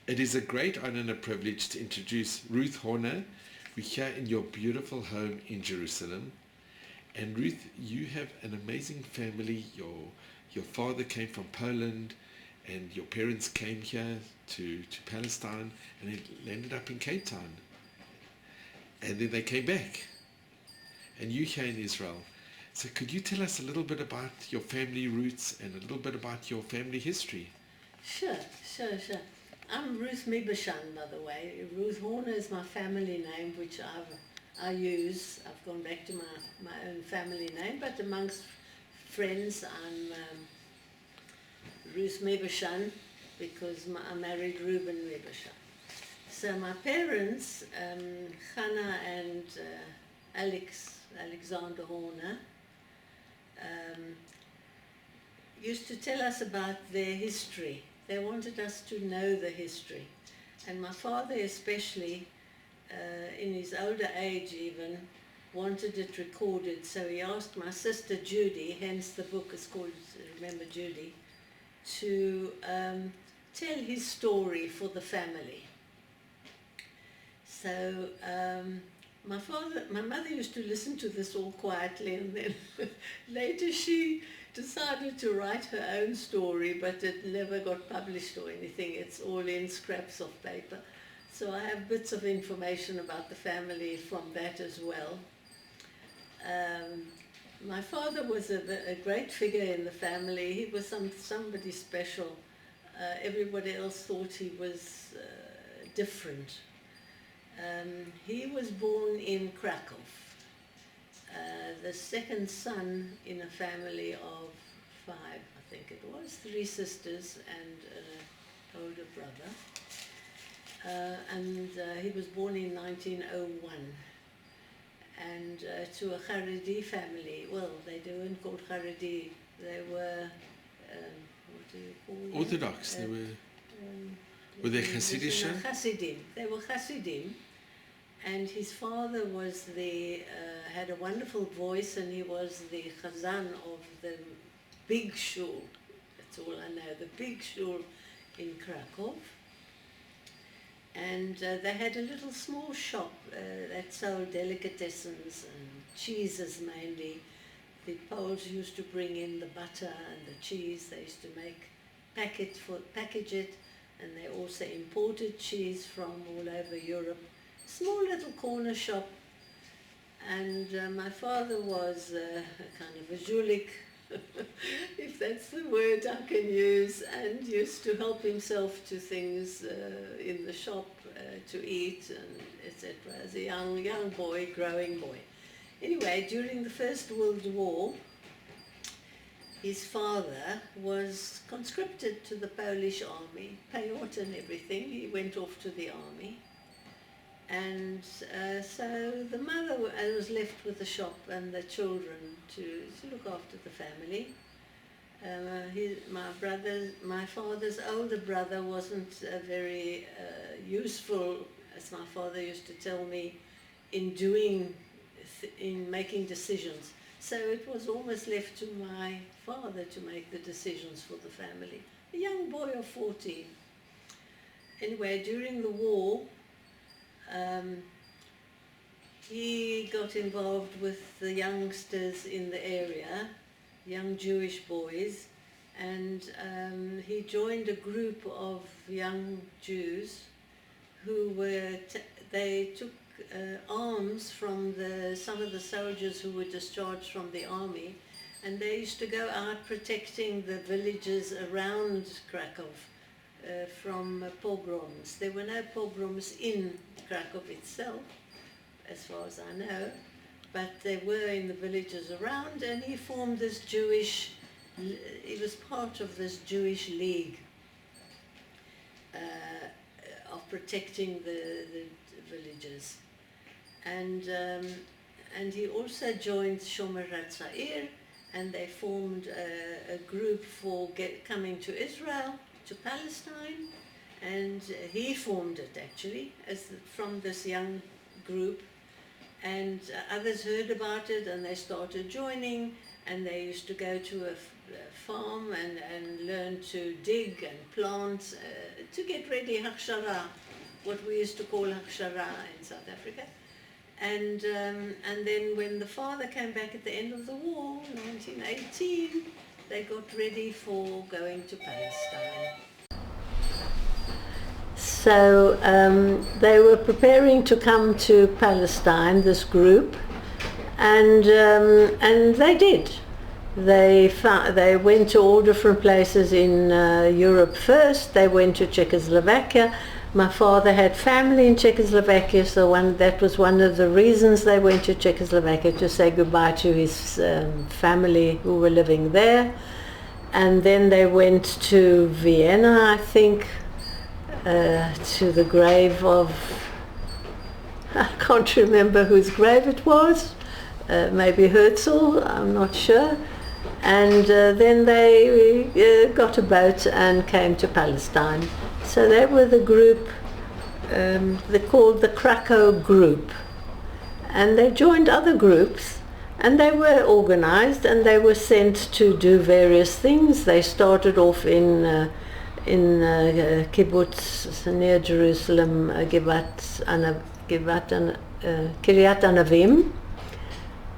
It is a great honor and a privilege to introduce Ruth Horner. We're here in your beautiful home in Jerusalem. And Ruth, you have an amazing family. Your father came from Poland, and your parents came here to Palestine, and it landed up in Cape Town. And then they came back, and you here in Israel. So could you tell us a little bit about your family roots and a little bit about your family history? Sure. I'm Ruth Mibashan, by the way. Ruth Horner is my family name, which I use. I've gone back to my own family name, but amongst friends, I'm Ruth Mibashan because I married Reuben Mibashan. So my parents, Hannah and Alexander Horner, used to tell us about their history. They wanted us to know the history. And my father especially, in his older age even, wanted it recorded. So he asked my sister Judy, hence the book is called Remember Judy, to tell his story for the family. So my mother used to listen to this all quietly, and then later she decided to write her own story, but it never got published or anything. It's all in scraps of paper. So I have bits of information about the family from that as well. My father was a great figure in the family. He was somebody special. Everybody else thought he was different. He was born in Krakow. The second son in a family of 5, I think it was, 3 sisters and an older brother. And he was born in 1901. And to a Haredi family. Well, they weren't called Haredi. They were, what do you call them? Orthodox. Were they Hasidic? Hasidim. They were Hasidim. And his father was had a wonderful voice, and he was the chazan of the big shul. That's all I know, the big shul in Krakow. And they had a little small shop that sold delicatessens and cheeses mainly. The Poles used to bring in the butter and the cheese. They used to package it, and they also imported cheese from all over Europe. Small little corner shop, and my father was kind of a zhulik, if that's the word I can use, and used to help himself to things in the shop to eat and etc. as a young boy, growing boy. Anyway, during the First World War, his father was conscripted to the Polish army, payout and everything. He went off to the army. And so the mother was left with the shop and the children to look after the family. My father's older brother wasn't very useful, as my father used to tell me, in making decisions. So it was almost left to my father to make the decisions for the family. A young boy of 14. Anyway, during the war, he got involved with the youngsters in the area, young Jewish boys, and he joined a group of young Jews who they took arms from some of the soldiers who were discharged from the army, and they used to go out protecting the villages around Krakow from pogroms. There were no pogroms in Krakow itself, as far as I know, but they were in the villages around, and he formed this he was part of this Jewish league of protecting the villages. And he also joined Shomer Hatzair, and they formed a group for coming to Israel, to Palestine, and he formed it actually from this young group, and others heard about it and they started joining, and they used to go to a farm and learn to dig and plant to get ready hakshara, what we used to call hakshara in South Africa. And then when the father came back at the end of the war, 1918, they got ready for going to Palestine. So they were preparing to come to Palestine, this group, and they did. They went to all different places in Europe first. They went to Czechoslovakia. My father had family in Czechoslovakia, so that was one of the reasons they went to Czechoslovakia, to say goodbye to his family who were living there. And then they went to Vienna, I think, to the grave of, I can't remember whose grave it was, maybe Herzl, I'm not sure. And then they got a boat and came to Palestine. So they were the group, they called the Krakow Group. And they joined other groups, and they were organized, and they were sent to do various things. They started off in kibbutz near Jerusalem, Kiryat Anavim.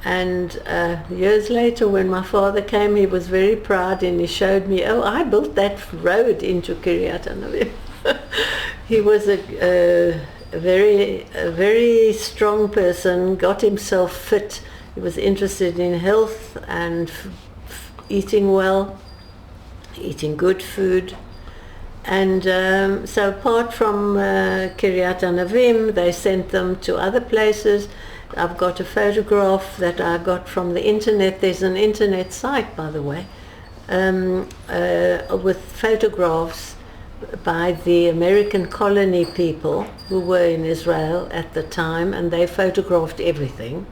And years later, when my father came, he was very proud, and he showed me, oh, I built that road into Kiryat Anavim. He was a very strong person, got himself fit. He was interested in health and eating well, eating good food. And so apart from Kiryat Anavim, they sent them to other places. I've got a photograph that I got from the internet. There's an internet site, by the way, with photographs by the American colony people who were in Israel at the time, and they photographed everything.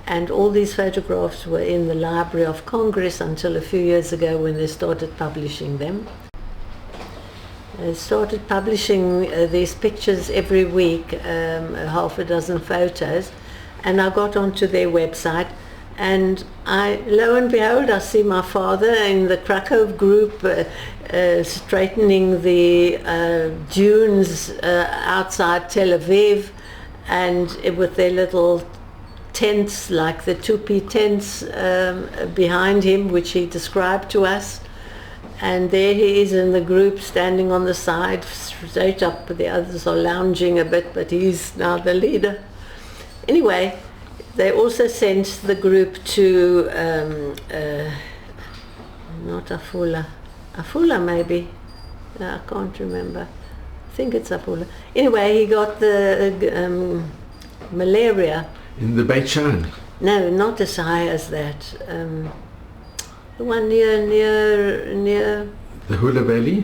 And all these photographs were in the Library of Congress until a few years ago, when they started publishing them. They started publishing these pictures every week, half a dozen photos. And I got onto their website, and lo and behold, I see my father in the Krakow group straightening the dunes outside Tel Aviv, and with their little tents, like the tupi tents behind him, which he described to us. And there he is in the group, standing on the side, straight up. The others are lounging a bit, but he's now the leader. Anyway, they also sent the group to, not Afula maybe, no, I can't remember, I think it's Afula. Anyway, he got the malaria. In the Beit Shan? No, not as high as that. The one near... The Hula Valley?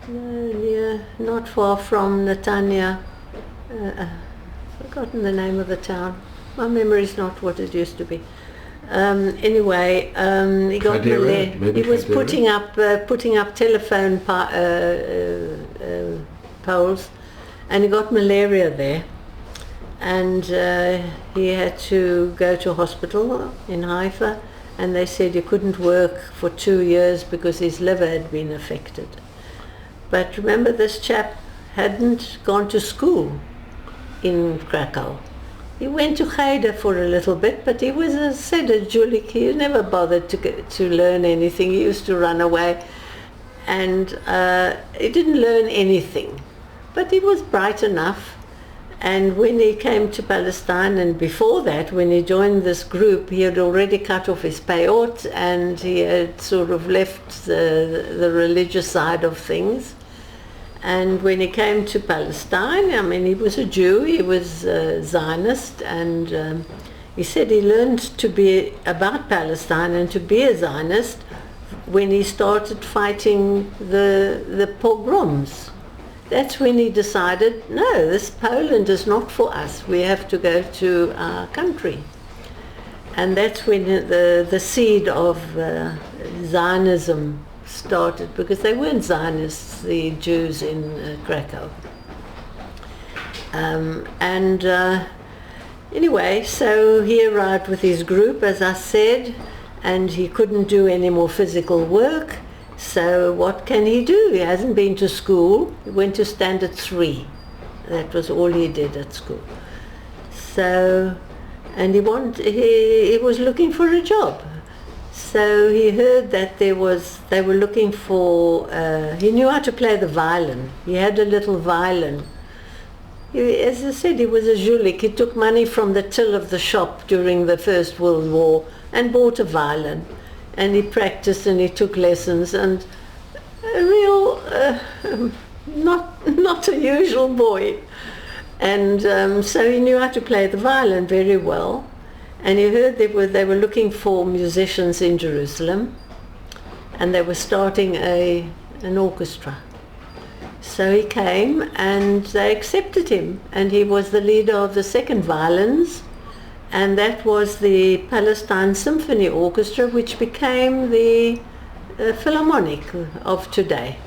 No, not far from Netanya. Forgotten the name of the town. My memory is not what it used to be. Anyway, he got malaria. He was putting up telephone poles, and he got malaria there, and he had to go to a hospital in Haifa, and they said he couldn't work for 2 years because his liver had been affected. But remember, this chap hadn't gone to school in Krakow. He went to Cheder for a little bit, but he was a Julik. He never bothered to learn anything. He used to run away, and he didn't learn anything. But he was bright enough, and when he came to Palestine, and before that, when he joined this group, he had already cut off his payot, and he had sort of left the religious side of things. And when he came to Palestine, I mean, he was a Jew, he was a Zionist, and he said he learned to be about Palestine and to be a Zionist when he started fighting the pogroms. That's when he decided, no, this Poland is not for us, we have to go to our country. And that's when the seed of Zionism started, because they weren't Zionists, the Jews in Krakow. Anyway, so he arrived with his group, as I said, and he couldn't do any more physical work. So what can he do? He hasn't been to school. He went to standard 3. That was all he did at school. So, and he was looking for a job. So he heard that they were looking for, he knew how to play the violin. He had a little violin. As I said, he was a Julik. He took money from the till of the shop during the First World War and bought a violin. And he practiced and he took lessons, and a real, not a usual boy. And so he knew how to play the violin very well. And he heard they were looking for musicians in Jerusalem, and they were starting an orchestra. So he came and they accepted him, and he was the leader of the second violins, and that was the Palestine Symphony Orchestra, which became the Philharmonic of today.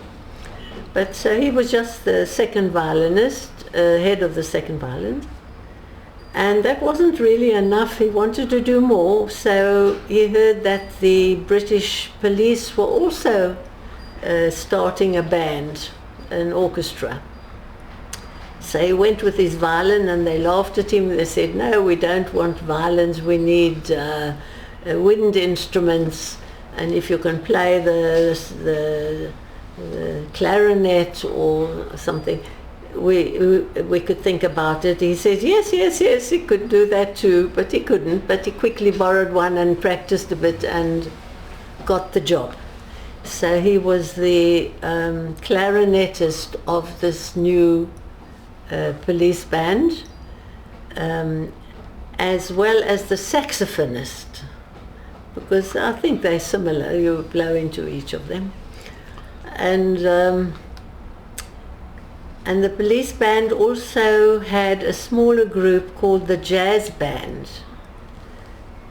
But so he was just the second violinist, head of the second violin. And that wasn't really enough. He wanted to do more, so he heard that the British police were also starting a band, an orchestra. So he went with his violin, and they laughed at him. They said, "No, we don't want violins, we need wind instruments, and if you can play the clarinet or something, we could think about it." He said, yes, he could do that too, but he couldn't. But he quickly borrowed one and practiced a bit and got the job. So he was the clarinetist of this new police band, as well as the saxophonist, because I think they're similar, you blow into each of them. And the police band also had a smaller group called the jazz band.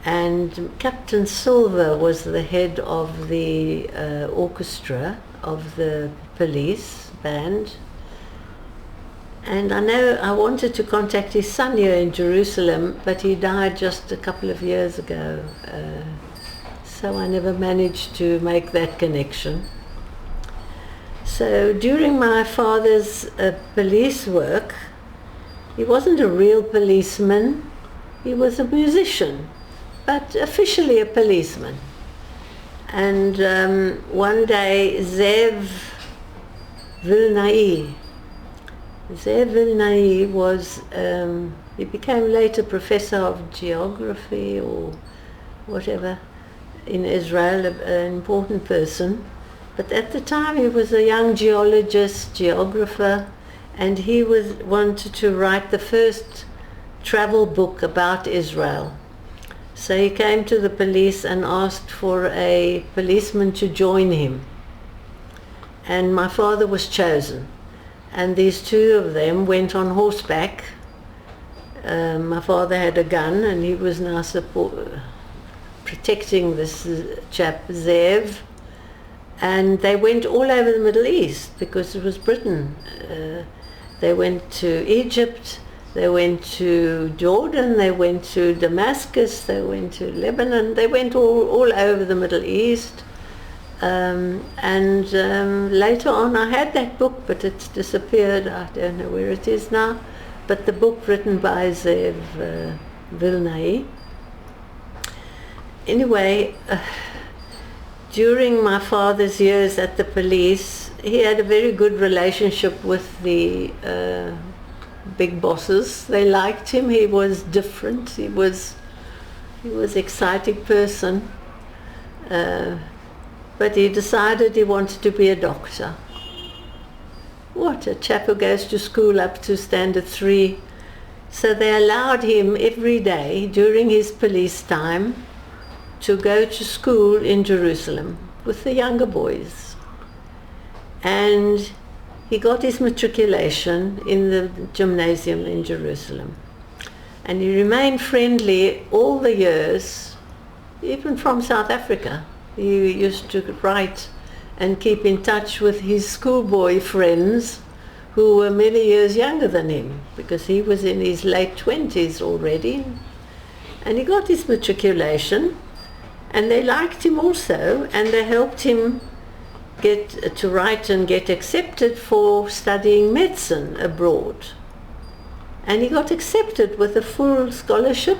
And Captain Silver was the head of the orchestra of the police band. And I know I wanted to contact his son here in Jerusalem, but he died just a couple of years ago. So I never managed to make that connection. So during my father's police work, he wasn't a real policeman, he was a musician, but officially a policeman. And one day Zev Vilnai was, he became later professor of geography or whatever in Israel, an important person. But at the time he was a young geologist, geographer, and he wanted to write the first travel book about Israel. So he came to the police and asked for a policeman to join him. And my father was chosen. And these two of them went on horseback. My father had a gun, and he was now protecting this chap, Zev. And they went all over the Middle East, because it was Britain. They went to Egypt, they went to Jordan, they went to Damascus, they went to Lebanon, they went all over the Middle East. Later on I had that book, but it's disappeared. I don't know where it is now. But the book written by Zev Vilnai. Anyway, during my father's years at the police, he had a very good relationship with the big bosses. They liked him. He was different. He was exciting person. But he decided he wanted to be a doctor. What, a chap who goes to school up to standard 3. So they allowed him every day during his police time to go to school in Jerusalem with the younger boys. And he got his matriculation in the gymnasium in Jerusalem. And he remained friendly all the years, even from South Africa. He used to write and keep in touch with his schoolboy friends who were many years younger than him, because he was in his late 20s already. And he got his matriculation, And they liked him also, and they helped him get to write and get accepted for studying medicine abroad. And he got accepted with a full scholarship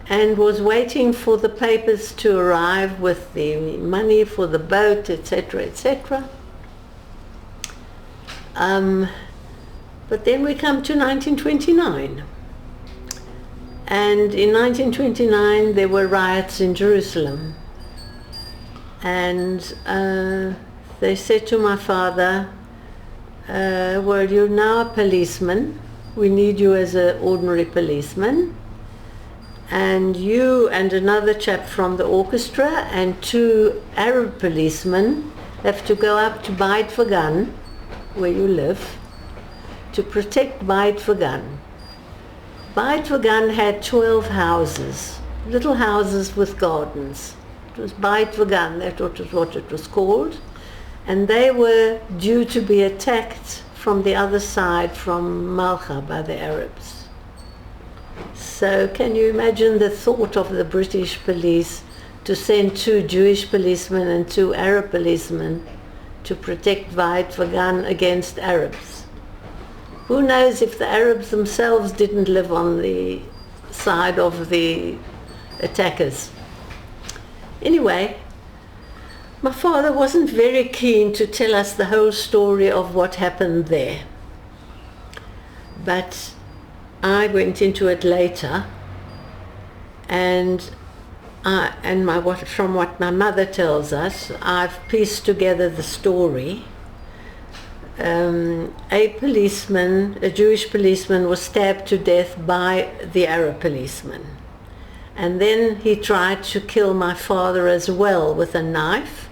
and was waiting for the papers to arrive with the money for the boat, etc., etc. But then we come to 1929. And in 1929 there were riots in Jerusalem. And they said to my father, well, you're now a policeman. We need you as an ordinary policeman. And you and another chap from the orchestra and 2 Arab policemen have to go up to Beit Vagan, where you live, to protect Beit Vagan. Beit Vagan had 12 houses, little houses with gardens. It was Beit Vagan, that was what it was called. And they were due to be attacked from the other side, from Malcha, by the Arabs. So can you imagine the thought of the British police to send 2 Jewish policemen and 2 Arab policemen to protect Beit Vagan against Arabs? Who knows if the Arabs themselves didn't live on the side of the attackers. Anyway, my father wasn't very keen to tell us the whole story of what happened there. But I went into it later, and from what my mother tells us, I've pieced together the story. A Jewish policeman was stabbed to death by the Arab policeman. And then he tried to kill my father as well with a knife,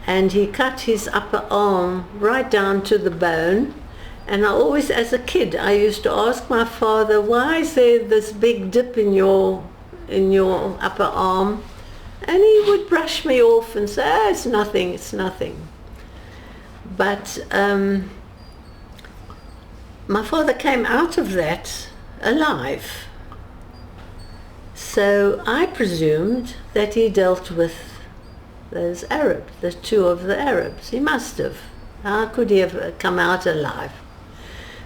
and he cut his upper arm right down to the bone. And I always, as a kid, I used to ask my father, why is there this big dip in your upper arm? And he would brush me off and say, oh, it's nothing, it's nothing. But my father came out of that alive. So I presumed that he dealt with those Arabs, the 2 of the Arabs. He must have. How could he have come out alive?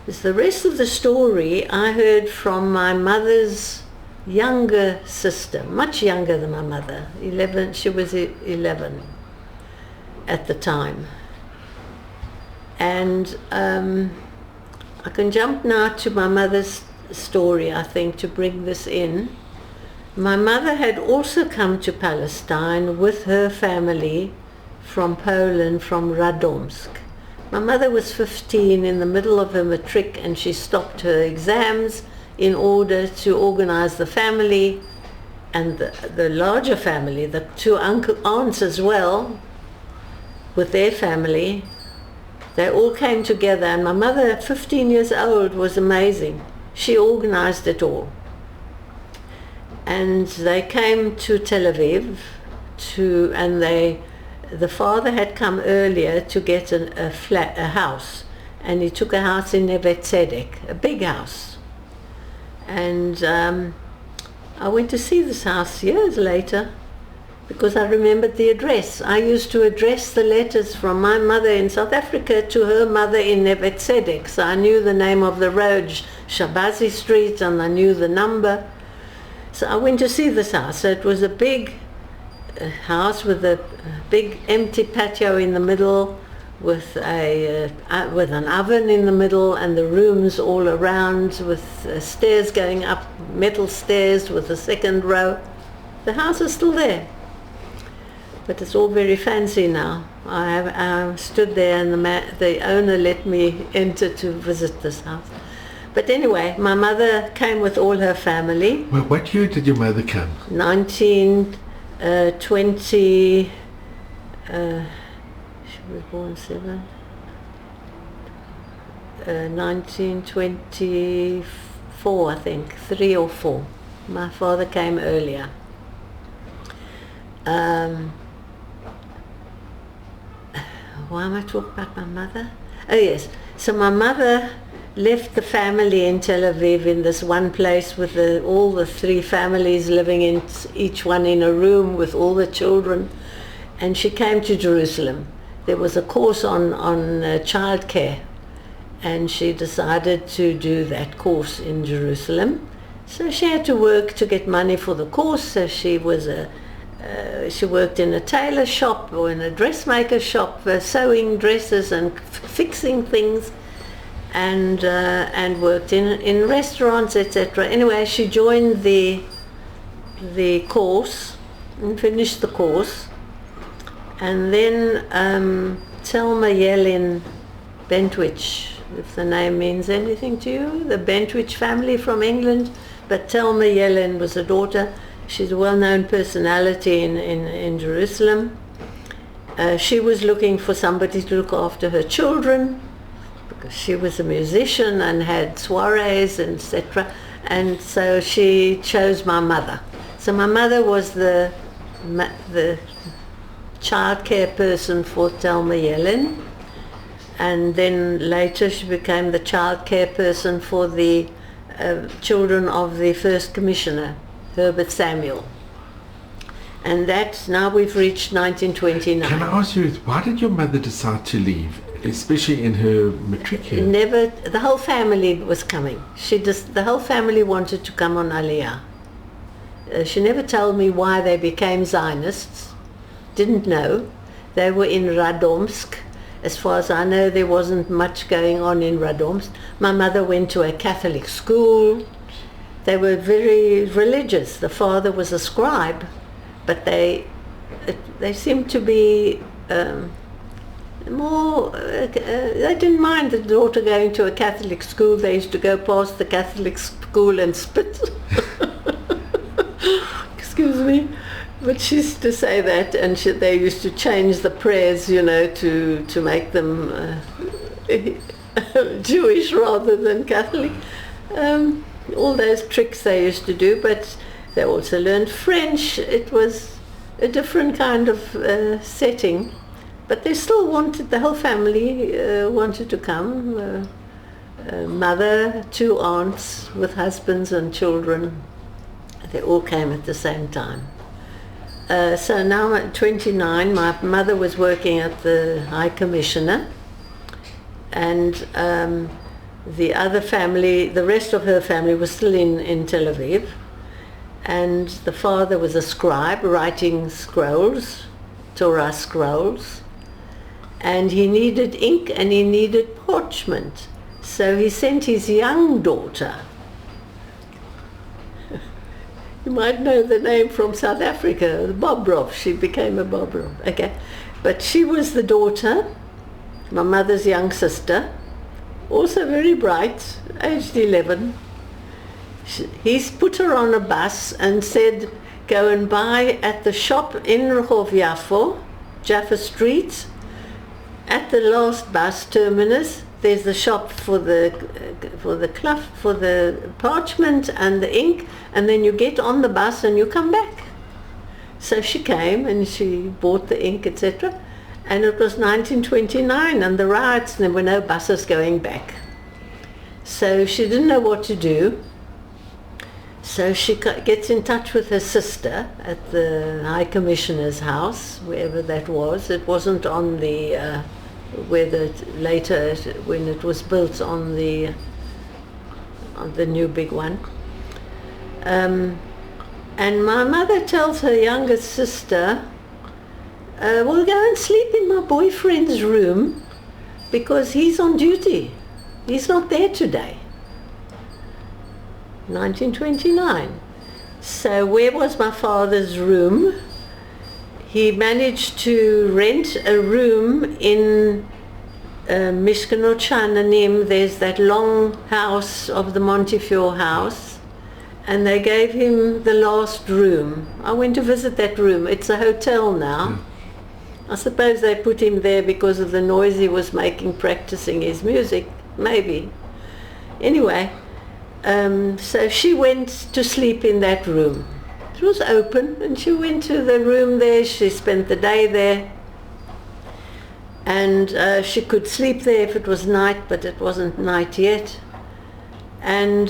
Because the rest of the story I heard from my mother's younger sister, much younger than my mother, 11, she was 11 at the time. And I can jump now to my mother's story, I think, to bring this in. My mother had also come to Palestine with her family from Poland, from Radomsk. My mother was 15 in the middle of her matric, and she stopped her exams in order to organize the family and the larger family, the 2 aunts as well, with their family. They all came together, and my mother, 15 years old, was amazing. She organized it all. And they came to Tel Aviv, and the father had come earlier to get a house, and he took a house in Neve Tzedek, a big house. And I went to see this house years later because I remembered the address. I used to address the letters from my mother in South Africa to her mother in Neve Tzedek, so I knew the name of the road, Shabazi Street, and I knew the number. So I went to see this house. So it was a big house with a big empty patio in the middle, with an oven in the middle, and the rooms all around, with stairs going up, metal stairs with a second row. The house is still there, but it's all very fancy now. I stood there, and the owner let me enter to visit this house. But anyway, my mother came with all her family. Well, what year did your mother come? 1920. She was born 1924, I think, 3 or 4. My father came earlier. Why am I talking about my mother? Oh yes, so my mother left the family in Tel Aviv in this one place with all the three families living in each one in a room with all the children, and she came to Jerusalem. There was a course on childcare, and she decided to do that course in Jerusalem. So she had to work to get money for the course. So she worked in a tailor shop or in a dressmaker shop, sewing dresses and fixing things, and worked in restaurants, etc. Anyway, she joined the course and finished the course, and then Thelma Yellin Bentwich, if the name means anything to you, the Bentwich family from England, but Thelma Yellin was a daughter. She's a well-known personality in Jerusalem. She was looking for somebody to look after her children, because she was a musician and had soirees, etc. And so she chose my mother. So my mother was the childcare person for Thelma Yellin, and then later she became the childcare person for the children of the first commissioner, Herbert Samuel. And that's, now we've reached 1929. Can I ask you, why did your mother decide to leave, especially in her matric year? Never, the whole family was coming. The whole family wanted to come on Aliyah. She never told me why they became Zionists. Didn't know. They were in Radomsk. As far as I know, there wasn't much going on in Radomsk. My mother went to a Catholic school. They were very religious. The father was a scribe, but they seemed to be more, they didn't mind the daughter going to a Catholic school. They used to go past the Catholic school and spit. Excuse me. But she used to say that, and they used to change the prayers, you know, to make them Jewish rather than Catholic. All those tricks they used to do, but they also learned French. It was a different kind of setting, but they still wanted, the whole family wanted to come. Mother, two aunts with husbands and children, they all came at the same time. So now at 29, my mother was working at the High Commissioner, and the other family, the rest of her family was still in Tel Aviv, and the father was a scribe writing scrolls, Torah scrolls, and he needed ink and he needed parchment. So he sent his young daughter. You might know the name from South Africa, Bobrov. She became a Bobrov. Okay, but she was the daughter, my mother's young sister, also very bright, aged 11. He's put her on a bus and said, go and buy at the shop in Rehov Yafo, Jaffa Street. At the last bus terminus, there's the shop for the parchment and the ink, and then you get on the bus and you come back. So she came and she bought the ink, etc. And it was 1929 and the riots, and there were no buses going back. So she didn't know what to do. So she gets in touch with her sister at the High Commissioner's house, wherever that was. It wasn't on the later, when it was built on the new big one. And my mother tells her younger sister, well, go and sleep in my boyfriend's room because he's on duty. He's not there today. 1929. So where was my father's room? He managed to rent a room in Mishkanot Sha'ananim. There's that long house of the Montefiore house, and they gave him the last room. I went to visit that room. It's a hotel now. I suppose they put him there because of the noise he was making practicing his music, maybe. Anyway, so she went to sleep in that room. It was open, and she went to the room there. She spent the day there. And she could sleep there if it was night, but it wasn't night yet. And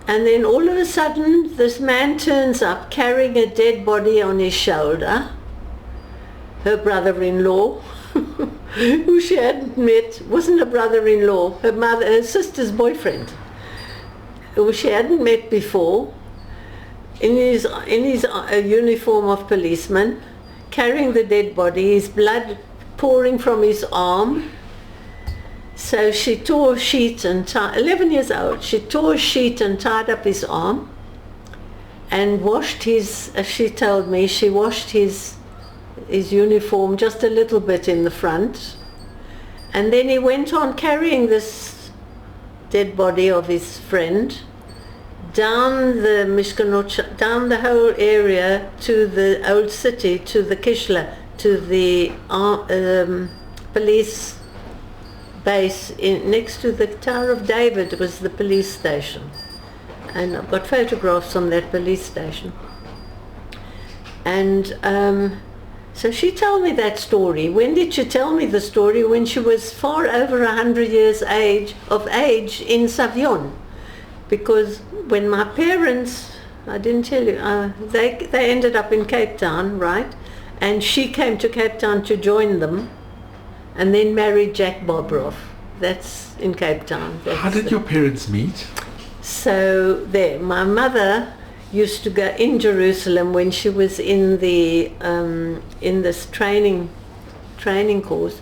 then all of a sudden, this man turns up carrying a dead body on his shoulder. Her brother-in-law, who she hadn't met, wasn't a brother-in-law, her sister's boyfriend, who she hadn't met before, in his uniform of policeman, carrying the dead body, his blood pouring from his arm. So she tore a sheet and 11 years old, she tore a sheet and tied up his arm and washed his, as she told me, she washed his uniform just a little bit in the front. And then he went on carrying this dead body of his friend down the Mishkanot, down the whole area to the old city, to the Kishla, to the police base next to the Tower of David was the police station. And I've got photographs on that police station. And so she told me that story. When did she tell me the story? When she was far over 100 years of age in Savion. Because when my parents, I didn't tell you, they ended up in Cape Town, right? And she came to Cape Town to join them and then married Jack Bobroff. That's in Cape Town. How did your parents meet? So there, my mother used to go in Jerusalem when she was in the in this training course.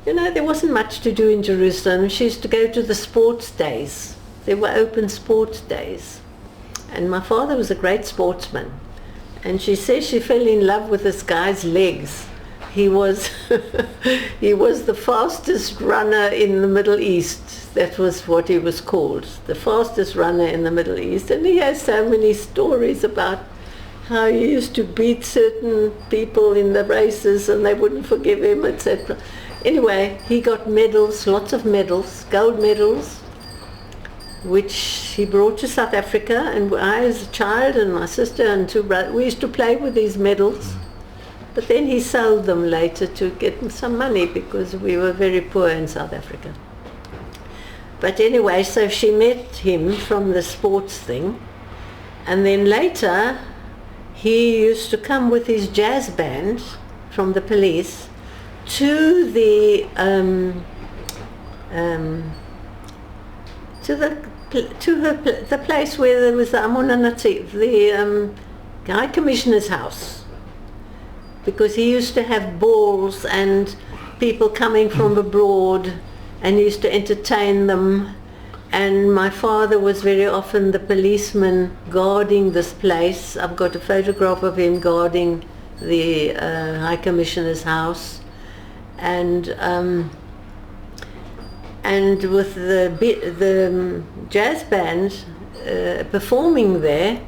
You know, there wasn't much to do in Jerusalem. She used to go to the sports days. There were open sports days. And my father was a great sportsman. And she says she fell in love with this guy's legs. He was he was the fastest runner in the Middle East. That was what he was called, the fastest runner in the Middle East. And he has so many stories about how he used to beat certain people in the races and they wouldn't forgive him, etc. Anyway, he got medals, lots of medals, gold medals, which he brought to South Africa. And I, as a child, and my sister and two brothers, we used to play with these medals. But then he sold them later to get some money because we were very poor in South Africa. But anyway, so she met him from the sports thing. And then later, he used to come with his jazz band from the police to the place where there was the Amona Nativ, the High Commissioner's house. Because he used to have balls and people coming from abroad and he used to entertain them. And my father was very often the policeman guarding this place. I've got a photograph of him guarding the High Commissioner's house. And with the jazz band performing there,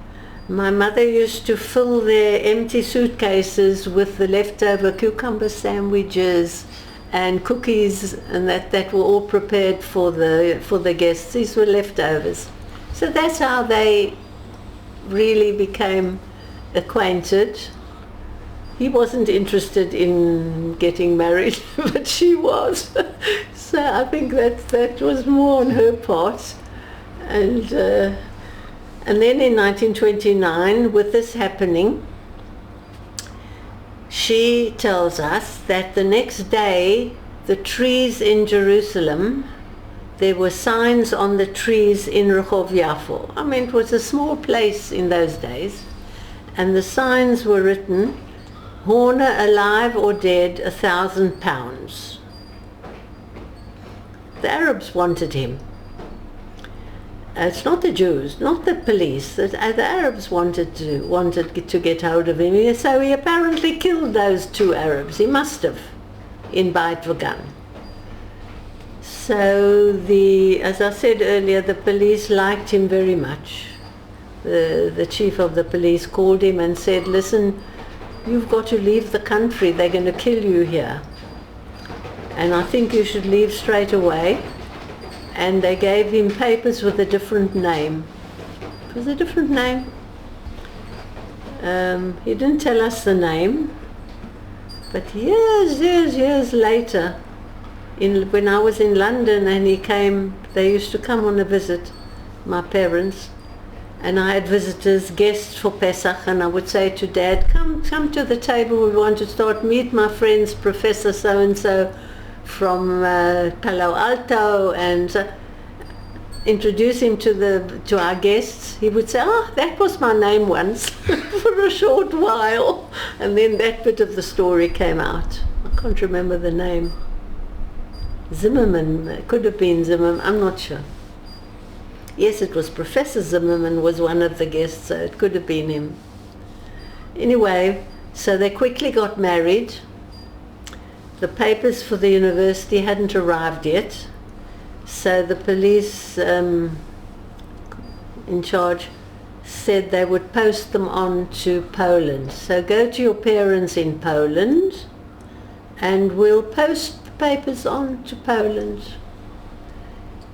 my mother used to fill their empty suitcases with the leftover cucumber sandwiches and cookies, and that were all prepared for the guests. These were leftovers. So that's how they really became acquainted. He wasn't interested in getting married, but she was. So I think that was more on her part. And then in 1929, with this happening, she tells us that the next day, the trees in Jerusalem, there were signs on the trees in Rehov Yafo. I mean, it was a small place in those days. And the signs were written, Horner alive or dead, £1,000. The Arabs wanted him. It's not the Jews, not the police. The Arabs wanted to get hold of him. So he apparently killed those two Arabs. He must have, in Beit Vagan. So as I said earlier, the police liked him very much. The chief of the police called him and said, "Listen, you've got to leave the country. They're going to kill you here. And I think you should leave straight away." And they gave him papers with a different name. It was a different name. He didn't tell us the name, But years later, when I was in London and he came, they used to come on a visit, my parents, and I had visitors, guests for Pesach, and I would say to Dad, come to the table, we want to start, meet my friends, Professor so-and-so from Palo Alto, and introduce him to our guests. He would say, that was my name once, for a short while, and then that bit of the story came out. I can't remember the name. Zimmerman, it could have been Zimmerman, I'm not sure. Yes, it was Professor Zimmerman was one of the guests, so it could have been him. Anyway, so they quickly got married. The papers for the university hadn't arrived yet, so the police in charge said they would post them on to Poland. So go to your parents in Poland and we'll post the papers on to Poland.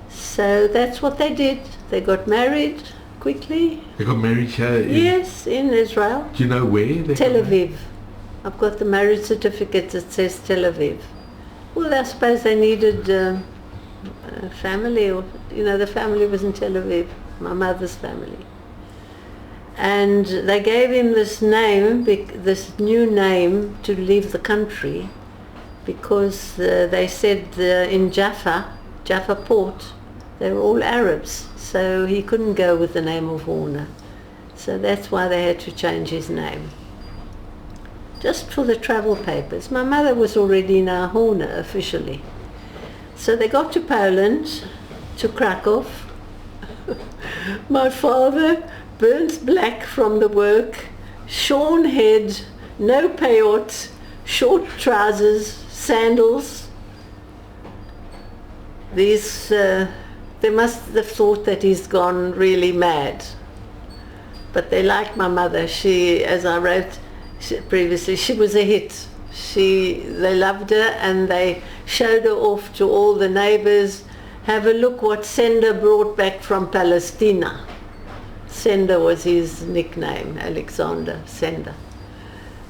So that's what they did. They got married quickly. They got married here? Yes, in Israel. Do you know where? Tel Aviv. I've got the marriage certificate that says Tel Aviv. Well, I suppose they needed a family, or the family was in Tel Aviv, my mother's family. And they gave him this name, this new name, to leave the country, because they said in Jaffa port, they were all Arabs, so he couldn't go with the name of Horner. So that's why they had to change his name. Just for the travel papers. My mother was already now Horner officially. So they got to Poland, to Krakow. My father, burnt black from the work, shorn head, no payot, short trousers, sandals. They must have thought that he's gone really mad. But they liked my mother. She, as I wrote previously, she was a hit. They loved her and they showed her off to all the neighbors. Have a look what Sender brought back from Palestina. Sender was his nickname, Alexander Sender.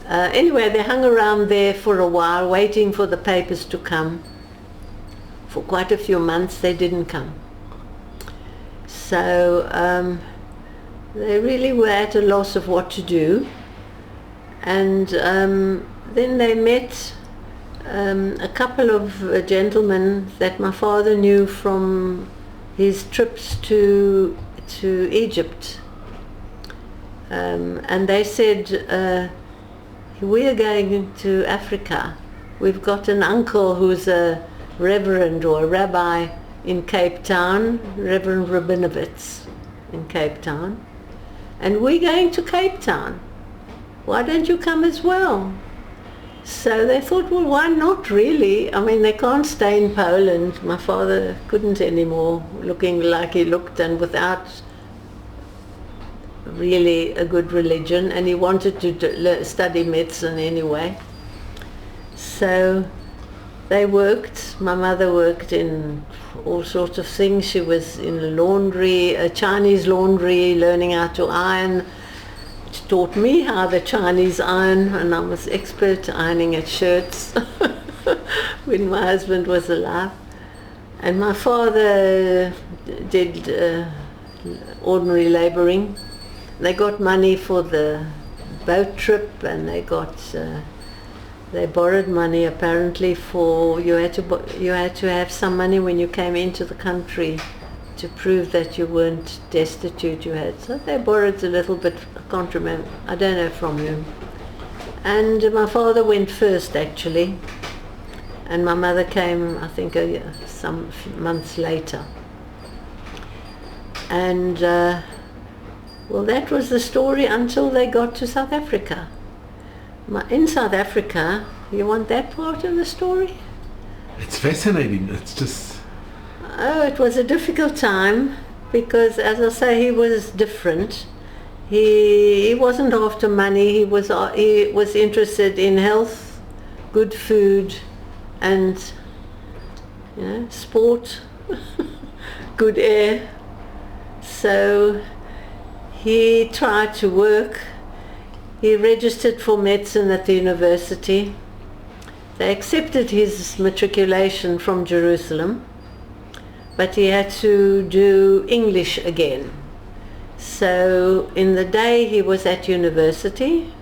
Anyway, they hung around there for a while, waiting for the papers to come. For quite a few months they didn't come. So they really were at a loss of what to do. And then they met a couple of gentlemen that my father knew from his trips to Egypt. And they said, we are going to Africa. We've got an uncle who's a reverend or a rabbi in Cape Town, Reverend Rabinovitz in Cape Town. And we're going to Cape Town. Why don't you come as well? So they thought, well, why not really? I mean, they can't stay in Poland. My father couldn't anymore, looking like he looked and without really a good religion, and he wanted to study medicine anyway. So they worked. My mother worked in all sorts of things. She was in a laundry, a Chinese laundry, learning how to iron. She taught me how the Chinese iron, and I was expert ironing at shirts when my husband was alive. And my father did ordinary laboring. They got money for the boat trip, and they borrowed money apparently for, you had to have some money when you came into the country to prove that you weren't destitute. So they borrowed a little bit, I can't remember, I don't know from whom. And my father went first actually, and my mother came I think some months later. And well, that was the story until they got to South Africa. In South Africa, you want that part of the story? It's fascinating. It's just... Oh, it was a difficult time because, as I say, he was different. He wasn't after money. He was interested in health, good food, and sport, good air. So he tried to work. He registered for medicine at the university, They accepted his matriculation from Jerusalem, but he had to do English again. So in the day he was at university.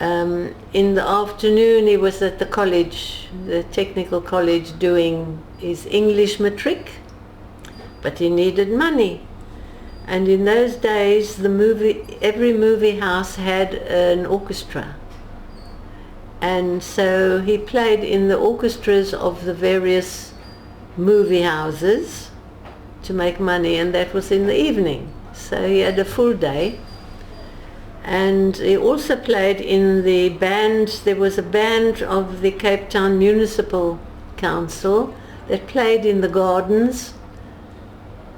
In the afternoon he was at the college, the technical college, doing his English matric, but he needed money. And in those days every movie house had an orchestra. And so he played in the orchestras of the various movie houses to make money, and that was in the evening. So he had a full day. And he also played in the band. There was a band of the Cape Town Municipal Council that played in the gardens.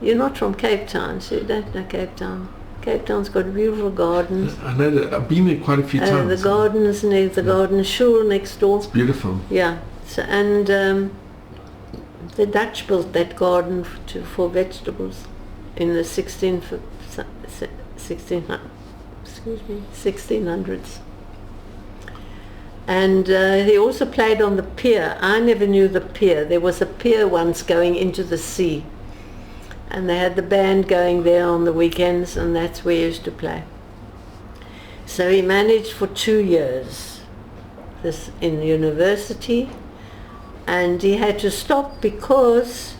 You're not from Cape Town, so you don't know Cape Town. Cape Town's got beautiful gardens. I know that. I've been there quite a few times. The gardens, the garden shul next door. It's beautiful. Yeah. So, and the Dutch built that garden for vegetables in the 1600s. And he also played on the pier. I never knew the pier. There was a pier once going into the sea. And they had the band going there on the weekends, and that's where he used to play. So he managed for 2 years this in university, and he had to stop because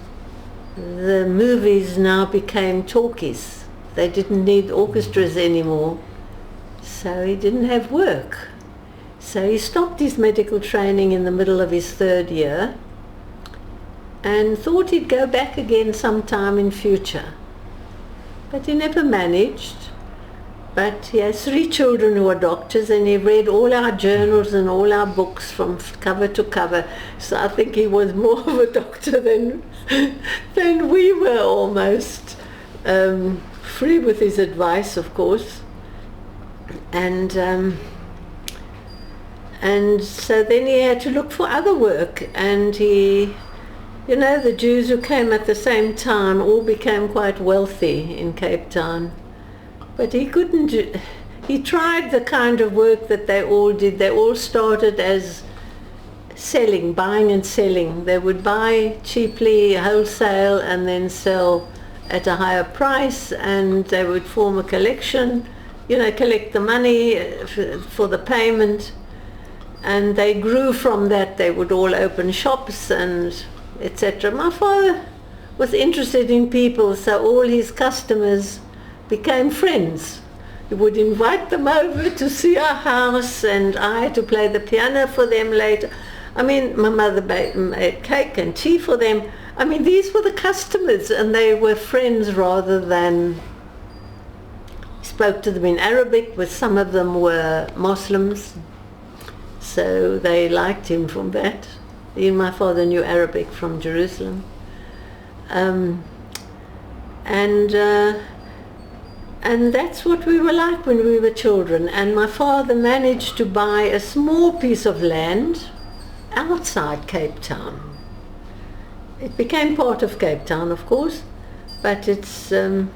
the movies now became talkies. They didn't need orchestras anymore, so he didn't have work. So he stopped his medical training in the middle of his 3rd year and thought he'd go back again sometime in future. But he never managed. But he has 3 children who are doctors, and he read all our journals and all our books from cover to cover. So I think he was more of a doctor than we were, almost. Free with his advice, of course. And so then he had to look for other work, and he, you know, the Jews who came at the same time all became quite wealthy in Cape Town. But he couldn't do, he tried the kind of work that they all did. They all started as selling, buying and selling. They would buy cheaply, wholesale, and then sell at a higher price, and they would form a collection, you know, collect the money for the payment. And they grew from that. They would all open shops and etc. My father was interested in people, so all his customers became friends. He would invite them over to see our house, and I had to play the piano for them later. I mean, my mother made cake and tea for them. I mean, these were the customers, and they were friends rather than... Spoke to them in Arabic, but some of them were Muslims, so they liked him from that. Even my father knew Arabic from Jerusalem. And that's what we were like when we were children. And my father managed to buy a small piece of land outside Cape Town. It became part of Cape Town, of course, but it's a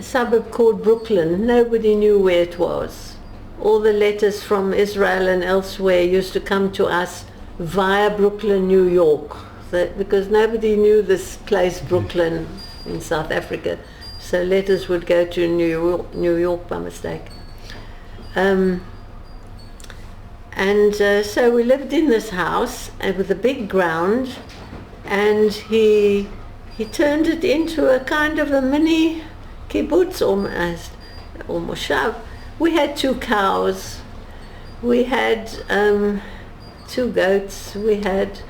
suburb called Brooklyn. Nobody knew where it was. All the letters from Israel and elsewhere used to come to us via Brooklyn, New York, because nobody knew this place, Brooklyn, in South Africa. So letters would go to New York by mistake. So we lived in this house with a big ground, and he turned it into a kind of a mini kibbutz almost, or moshav. We had 2 cows, we had 2 goats, we had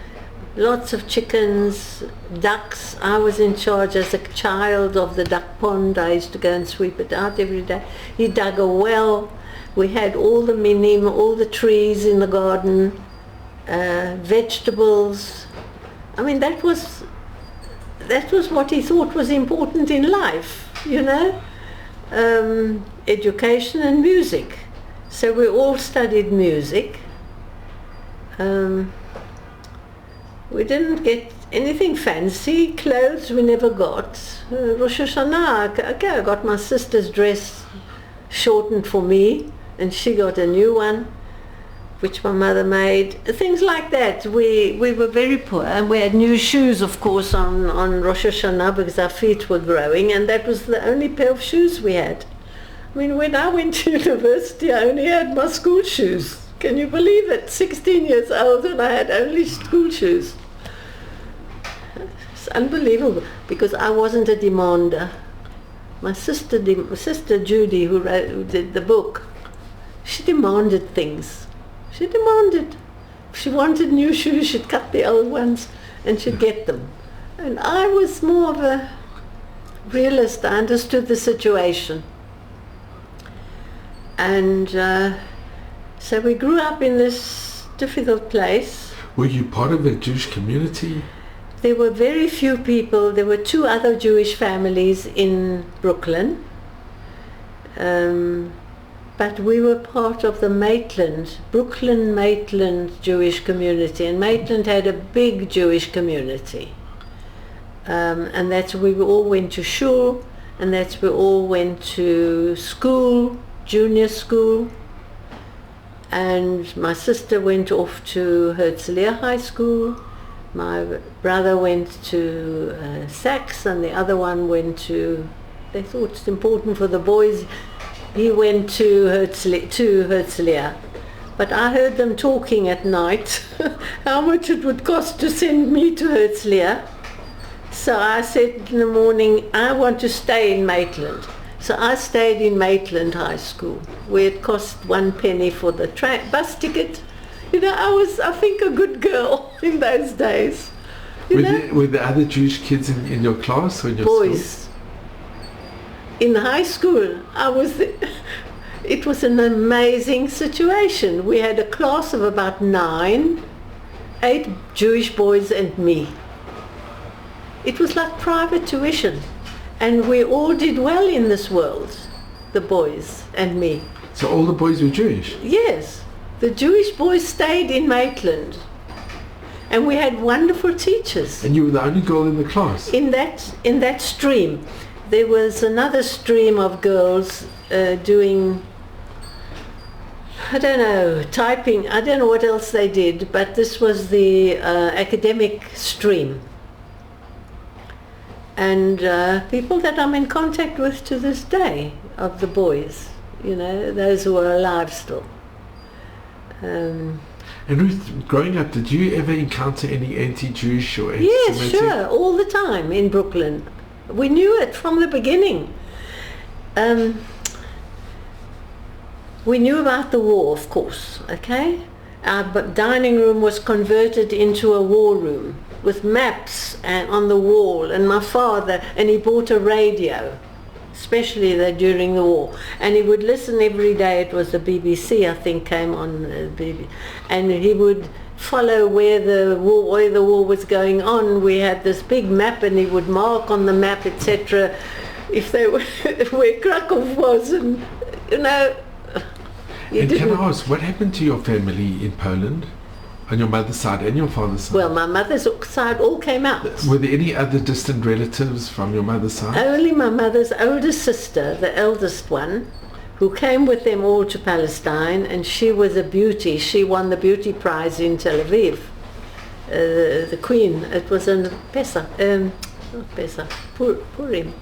lots of chickens, ducks. I was in charge as a child of the duck pond. I used to go and sweep it out every day. He dug a well. We had all the minim, all the trees in the garden, vegetables. I mean, that was what he thought was important in life, you know, education and music. So we all studied music. We didn't get anything fancy. Clothes we never got. Rosh Hashanah, okay, I got my sister's dress shortened for me, and she got a new one. which my mother made, things like that. We were very poor, and we had new shoes, of course, on Rosh Hashanah, because our feet were growing, and that was the only pair of shoes we had. I mean, when I went to university, I only had my school shoes. Can you believe it? 16 years old, and I had only school shoes. It's unbelievable, because I wasn't a demander. My sister Judy, who did the book, she demanded things. She demanded. If she wanted new shoes, she'd cut the old ones and she'd get them. And I was more of a realist. I understood the situation. And so we grew up in this difficult place. Were you part of a Jewish community? There were very few people. There were 2 other Jewish families in Brooklyn. But we were part of the Brooklyn-Maitland Jewish community. And Maitland had a big Jewish community. And that's where we all went to shul, and that's where we all went to school, junior school. And my sister went off to Herzliya High School. My brother went to Sachs, and the other one went to, they thought it's important for the boys, he went to Herzliya. But I heard them talking at night how much it would cost to send me to Herzliya. So I said in the morning, I want to stay in Maitland. So I stayed in Maitland High School, where it cost 1 penny for the bus ticket. You know, I was, I think, a good girl in those days. Were there other Jewish kids in your class or in your boys. school? In high school, it was an amazing situation. We had a class of about 9, 8 Jewish boys and me. It was like private tuition. And we all did well in this world, the boys and me. So all the boys were Jewish? Yes. The Jewish boys stayed in Maitland. And we had wonderful teachers. And you were the only girl in the class? In that stream. There was another stream of girls doing, I don't know, typing. I don't know what else they did, but this was the academic stream. And people that I'm in contact with to this day, of the boys, you know, those who are alive still. And Ruth, growing up, did you ever encounter any anti-Jewish or anti-Semitic? Yes, sure, all the time in Brooklyn. We knew it from the beginning. We knew about the war, of course, okay? Our dining room was converted into a war room with maps on the wall, and my father, and he bought a radio, especially during the war, and he would listen every day. It was the BBC, I think, came on BBC, and he would follow where the war was going on. We had this big map, and he would mark on the map, etc., if they were where Krakow was, and you know. And can I ask, what happened to your family in Poland, on your mother's side and your father's side? Well, my mother's side all came out. Were there any other distant relatives from your mother's side? Only my mother's oldest sister, the eldest one, who came with them all to Palestine, and she was a beauty. She won the beauty prize in Tel Aviv. The queen, it was in Pesach, not Pesach, Purim.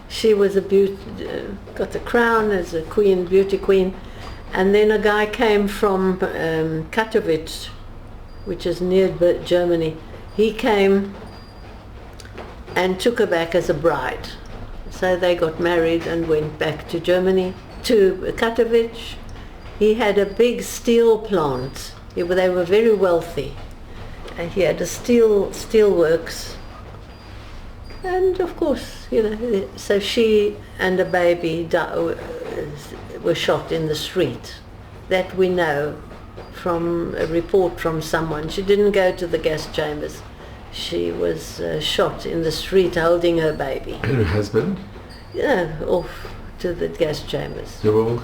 She was a beauty, got the crown as a queen, beauty queen. And then a guy came from Katowice, which is near Germany. He came and took her back as a bride. So they got married and went back to Germany, to Katowice. He had a big steel plant. They were very wealthy. And he had a steel works. And of course, you know, so she and a baby were shot in the street. That we know from a report from someone. She didn't go to the gas chambers. She was shot in the street holding her baby. And her husband? Yeah, off to the gas chambers. They were all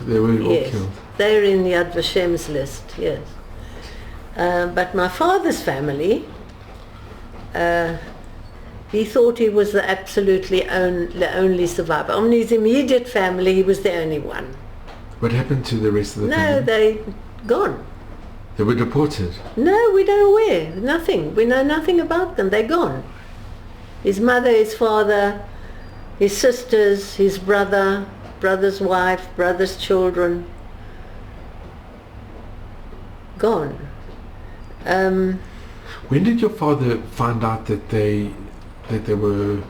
yes. killed? They're in the Yad Vashem's list, yes. But my father's family, he thought he was the only survivor. On his immediate family, he was the only one. What happened to the rest of the family? No, they gone. They were deported? No, we don't know where. Nothing. We know nothing about them. They're gone. His mother, his father, his sisters, his brother, brother's wife, brother's children. Gone. When did your father find out that they were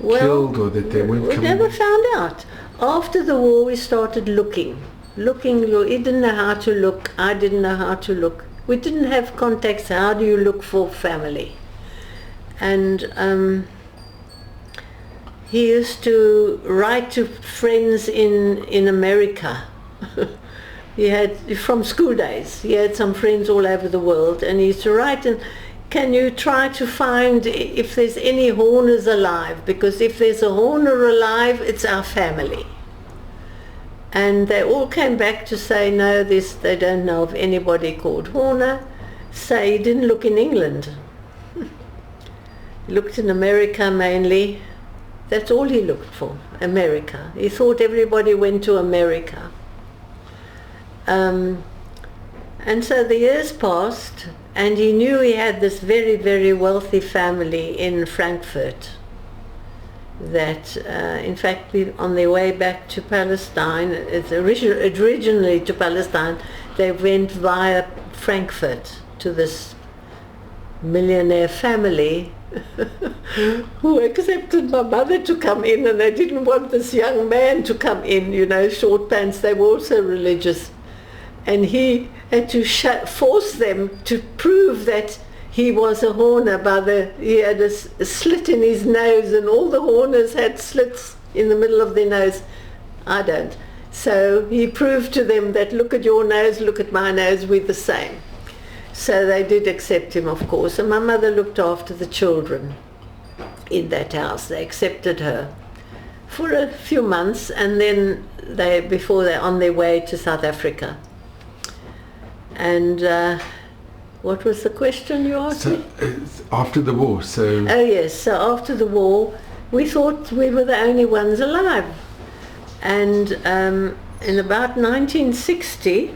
killed, or that they weren't we coming? never found out. After the war, we started looking. He didn't know how to look. I didn't know how to look. We didn't have contacts. How do you look for family? And he used to write to friends in America. He had, from school days, he had some friends all over the world, and he used to write, and can you try to find if there's any Horners alive? Because if there's a Horner alive, it's our family. And they all came back to say, no, they don't know of anybody called Horner. So he didn't look in England. He looked in America mainly. That's all he looked for, America. He thought everybody went to America. And so the years passed, and he knew he had this very, very wealthy family in Frankfurt. That, in fact, on their way back to Palestine, originally to Palestine, they went via Frankfurt to this millionaire family who accepted my mother to come in, and they didn't want this young man to come in, you know, short pants. They were also religious. And he had to force them to prove that he was a Horner he had a slit in his nose, and all the Horners had slits in the middle of their nose. I don't. So he proved to them that, look at your nose, look at my nose, we're the same. So they did accept him, of course, and my mother looked after the children in that house. They accepted her for a few months, and then before they're on their way to South Africa. And what was the question you asked me? After the war, so... Oh yes, so after the war, we thought we were the only ones alive. And in about 1960,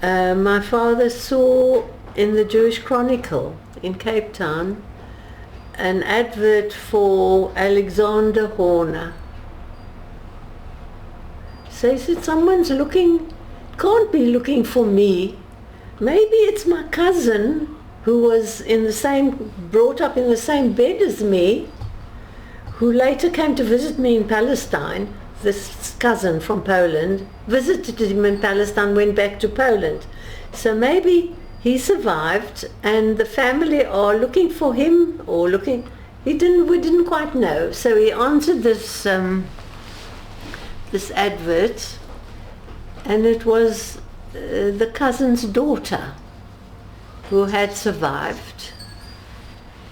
my father saw in the Jewish Chronicle in Cape Town an advert for Alexander Horner. So he said, someone's looking, can't be looking for me. Maybe it's my cousin who was brought up in the same bed as me, who later came to visit me in Palestine. This cousin from Poland visited him in Palestine, went back to Poland. So maybe he survived, and the family are looking for him, or looking. We didn't quite know. So he answered this advert, and it was the cousin's daughter who had survived,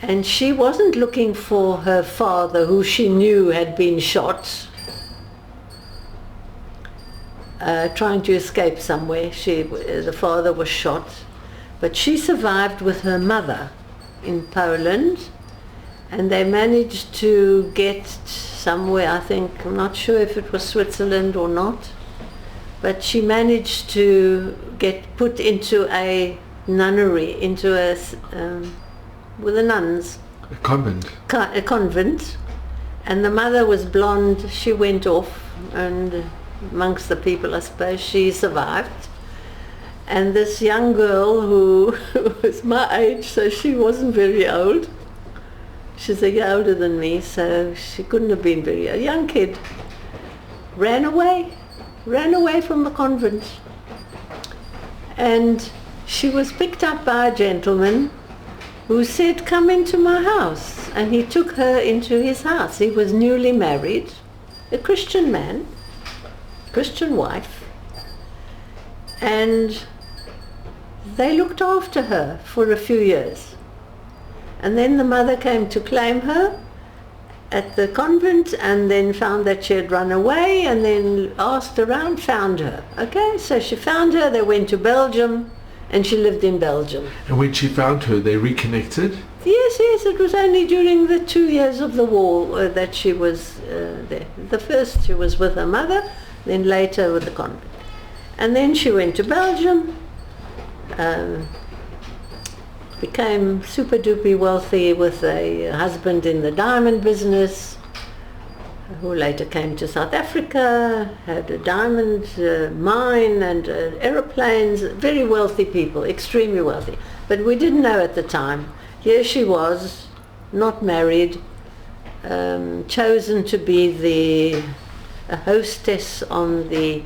and she wasn't looking for her father, who she knew had been shot, trying to escape somewhere. The father was shot, but she survived with her mother in Poland, and they managed to get somewhere, I think, I'm not sure if it was Switzerland or not, but she managed to get put into a nunnery, with the nuns. A convent? A convent. And the mother was blonde. She went off, and amongst the people, I suppose, she survived. And this young girl who was my age, so she wasn't very old. She's a year older than me, so she couldn't have been very old. A young kid ran away from the convent. And she was picked up by a gentleman who said, come into my house. And he took her into his house. He was newly married, a Christian man, Christian wife. And they looked after her for a few years. And then the mother came to claim her at the convent, and then found that she had run away, and then asked around, found her. Okay, so she found her, they went to Belgium, and she lived in Belgium. And when she found her, they reconnected? Yes, it was only during the 2 years of the war that she was there. The first she was with her mother, then later with the convent. And then she went to Belgium, became super duper wealthy with a husband in the diamond business, who later came to South Africa, had a diamond mine and aeroplanes, very wealthy people, extremely wealthy. But we didn't know at the time. Here she was, not married, chosen to be a hostess on the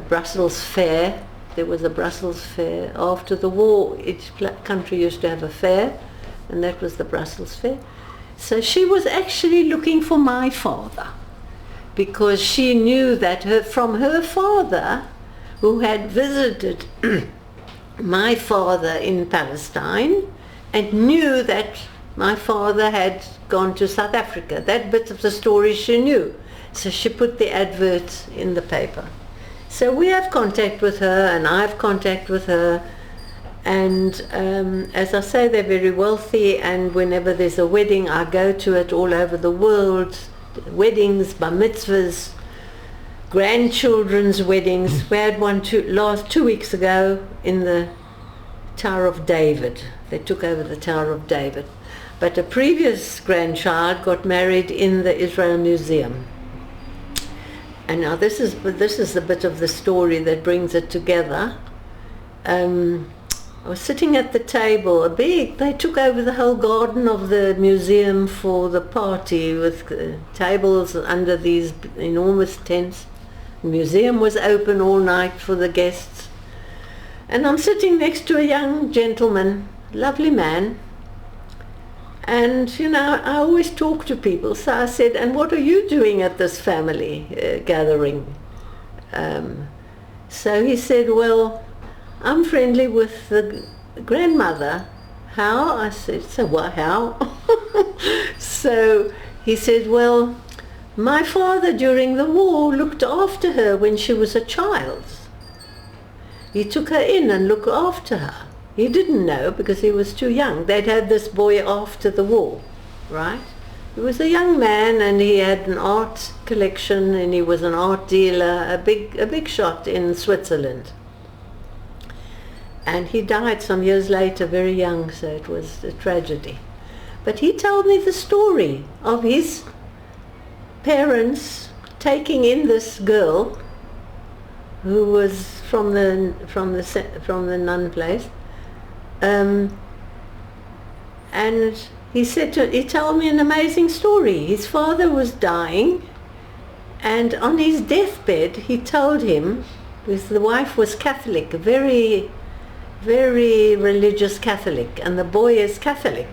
Brussels fair. There was a Brussels fair. After the war, each country used to have a fair, and that was the Brussels fair. So she was actually looking for my father, because she knew that from her father, who had visited my father in Palestine, and knew that my father had gone to South Africa. That bit of the story she knew. So she put the advert in the paper. So we have contact with her, and I have contact with her. And as I say, they're very wealthy, and whenever there's a wedding, I go to it all over the world. Weddings, bar mitzvahs, grandchildren's weddings. We had one 2 weeks ago in the Tower of David. They took over the Tower of David. But a previous grandchild got married in the Israel Museum. And now this is the bit of the story that brings it together. I was sitting at the table, they took over the whole garden of the museum for the party, with tables under these enormous tents. The museum was open all night for the guests. And I'm sitting next to a young gentleman, lovely man. And, you know, I always talk to people. So I said, and what are you doing at this family gathering? So he said, well, I'm friendly with the grandmother. How? I said, so what, how? So he said, well, my father during the war looked after her when she was a child. He took her in and looked after her. He didn't know because he was too young. They'd had this boy after the war, right? He was a young man, and he had an art collection, and he was an art dealer, a big shot in Switzerland. And he died some years later, very young, so it was a tragedy. But he told me the story of his parents taking in this girl who was from the nun place. And he told me an amazing story. His father was dying, and on his deathbed he told him, because the wife was Catholic, a very, very religious Catholic, and the boy is Catholic,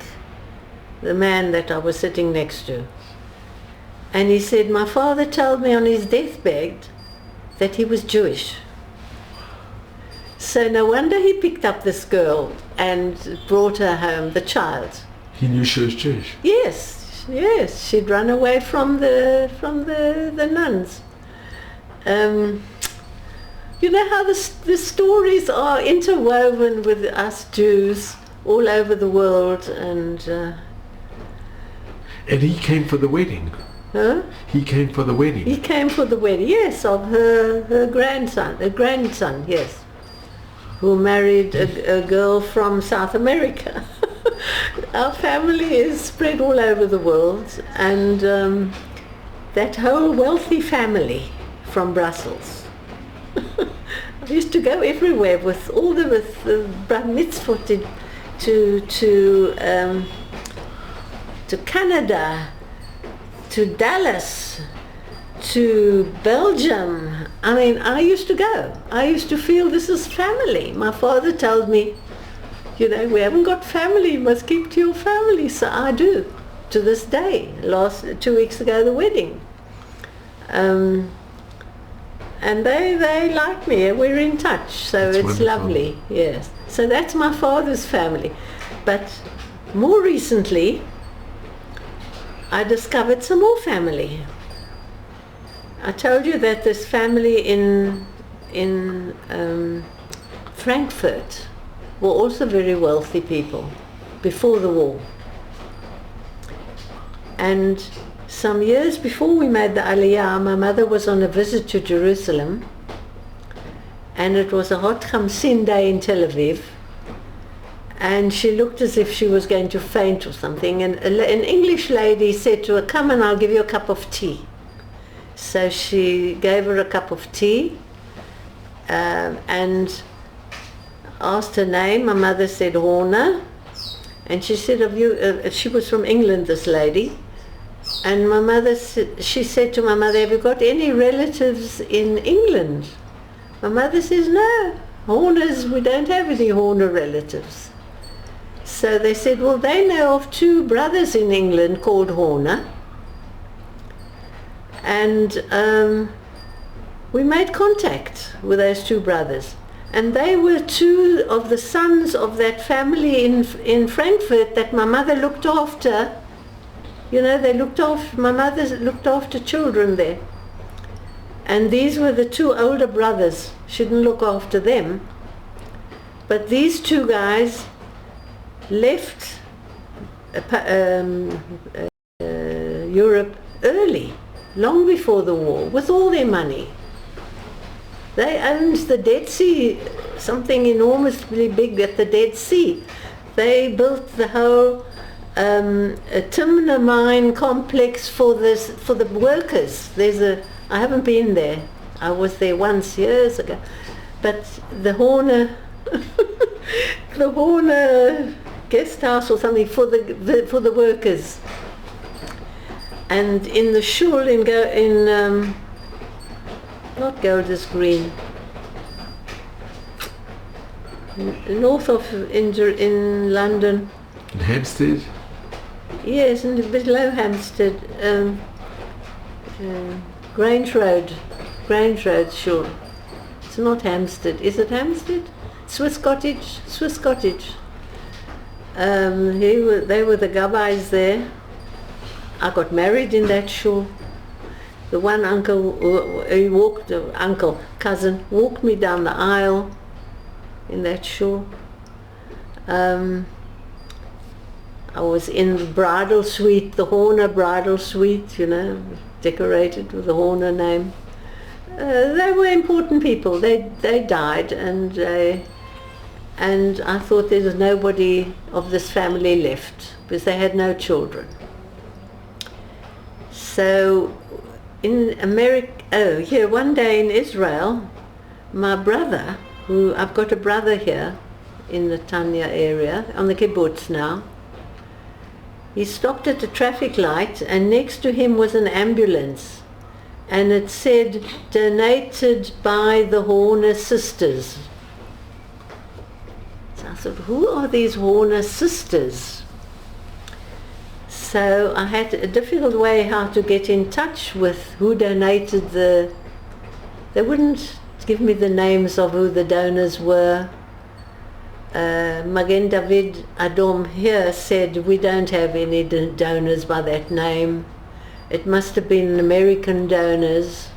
the man that I was sitting next to. And he said, my father told me on his deathbed that he was Jewish. So no wonder he picked up this girl and brought her home, the child. He knew she was Jewish? Yes, she'd run away from the nuns. You know how the stories are interwoven with us Jews all over the world, and he came for the wedding? Huh? He came for the wedding? He came for the wedding, yes, of her grandson, yes, who married a girl from South America. Our family is spread all over the world, and that whole wealthy family from Brussels. I used to go everywhere with the bar mitzvah to Canada, to Dallas, to Belgium. I mean, I used to go. I used to feel this is family. My father told me, you know, we haven't got family, you must keep to your family. So I do, to this day. 2 weeks ago, the wedding. And they like me, we're in touch, so that's it's wonderful. Lovely, yes. So that's my father's family. But more recently, I discovered some more family. I told you that this family in Frankfurt were also very wealthy people before the war. And some years before we made the Aliyah, my mother was on a visit to Jerusalem, and it was a hot Khamsin day in Tel Aviv, and she looked as if she was going to faint or something, and an English lady said to her, "Come and I'll give you a cup of tea." So she gave her a cup of tea and asked her name. My mother said Horner, and she said, she was from England, this lady, and my mother, she said to my mother, "Have you got any relatives in England?" My mother says, "No, Horners, we don't have any Horner relatives." So they said, well, they know of two brothers in England called Horner, and we made contact with those two brothers. And they were two of the sons of that family in Frankfurt that my mother looked after. You know, my mother looked after children there. And these were the two older brothers. She didn't look after them. But these two guys left Europe early, long before the war, with all their money. They owned the Dead Sea, something enormously big at the Dead Sea. They built the whole timber mine complex for the workers. I haven't been there. I was there once years ago, but the Horner, the Horner guest house or something for the workers. And in the shul not Golders Green, north of in London. In Hampstead? Yes, and below Hampstead, Grange Road, sure. It's not Hampstead. Is it Hampstead? Swiss Cottage. They were the gubbis there. I got married in that shul. The one cousin walked me down the aisle in that shul. I was in the bridal suite, the Horner bridal suite, you know, decorated with the Horner name. They were important people. They died, and I thought there was nobody of this family left because they had no children. So in America, one day in Israel, my brother, I've got a brother here in the Tanya area, on the kibbutz now, he stopped at a traffic light, and next to him was an ambulance, and it said, "Donated by the Horner sisters." So I thought, who are these Horner sisters? So I had a difficult way how to get in touch with who donated they wouldn't give me the names of who the donors were. Magen David Adom here said, we don't have any donors by that name. It must have been American donors.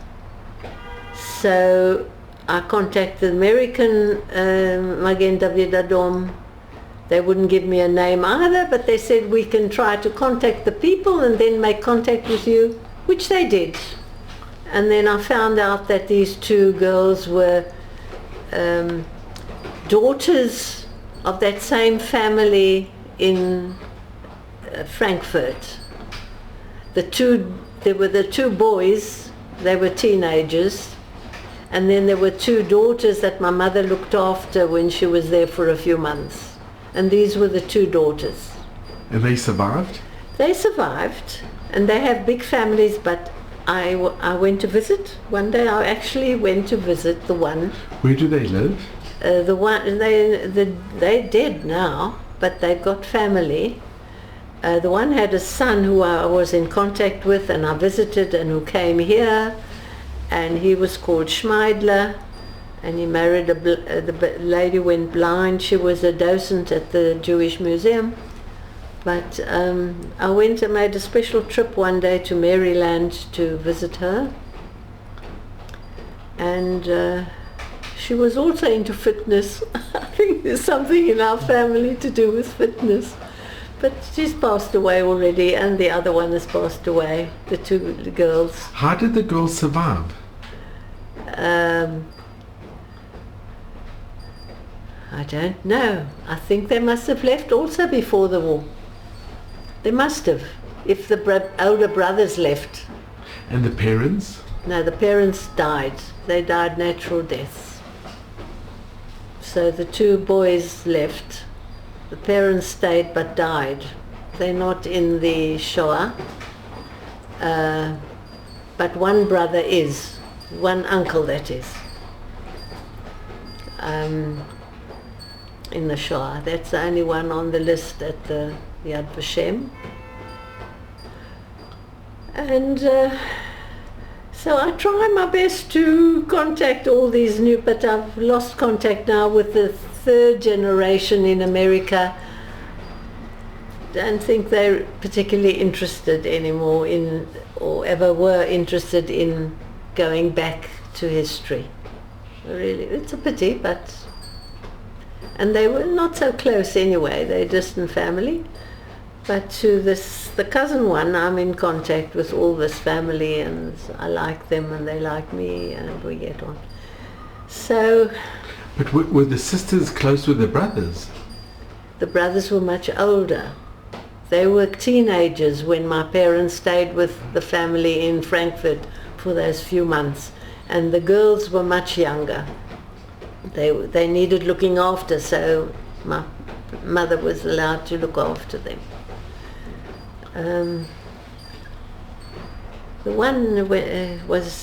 So I contacted American Magen David Adom. They wouldn't give me a name either, but they said we can try to contact the people and then make contact with you, which they did. And then I found out that these two girls were daughters of that same family in Frankfurt. There were the two boys, they were teenagers, and then there were two daughters that my mother looked after when she was there for a few months. And these were the two daughters. And they survived? They survived, and they have big families, but I went to visit. One day I actually went to visit the one. Where do they live? They're dead now, but they've got family. The one had a son who I was in contact with and I visited and who came here, and he was called Schmeidler, and he married the lady went blind. She was a docent at the Jewish Museum. But I went and made a special trip one day to Maryland to visit her. And she was also into fitness. I think there's something in our family to do with fitness. But she's passed away already, and the other one has passed away, the two girls. How did the girls survive? I don't know. I think they must have left also before the war. They must have, if the older brothers left. And the parents? No, the parents died. They died natural deaths. So the two boys left. The parents stayed but died. They're not in the Shoah. But one brother is. One uncle, that is. In the Shoah. That's the only one on the list at the Yad Vashem. And so I try my best to contact all these new, but I've lost contact now with the third generation in America. Don't think they're particularly interested anymore in, or ever were interested in, going back to history. Really, it's a pity, but, and they were not so close anyway, they're distant family. But to the cousin one, I'm in contact with all this family, and I like them and they like me, and we get on. So... But were the sisters close with the brothers? The brothers were much older. They were teenagers when my parents stayed with the family in Frankfurt for those few months, and the girls were much younger. They needed looking after, so my mother was allowed to look after them. The one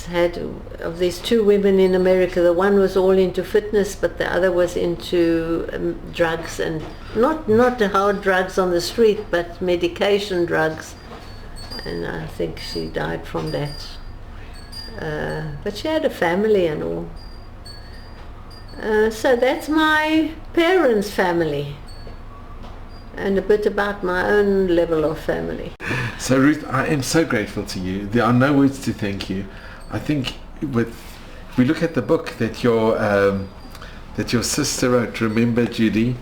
had of these two women in America, the one was all into fitness, but the other was into drugs, and not hard drugs on the street, but medication drugs, and I think she died from that. But she had a family and all. So that's my parents' family, and a bit about my own level of family. So Ruth, I am so grateful to you. There are no words to thank you. I think if we look at the book that your sister wrote, Remember Judy,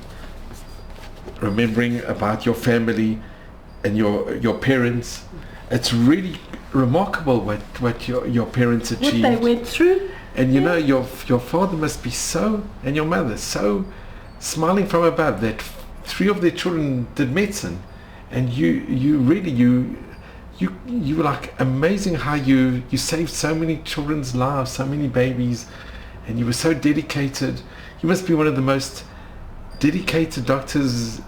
remembering about your family and your parents, it's really remarkable what your parents achieved. What they went through. And you know, your father must be so, and your mother, so smiling from above that three of their children did medicine, and you were like amazing how you saved so many children's lives, so many babies, and you were so dedicated. You must be one of the most dedicated doctors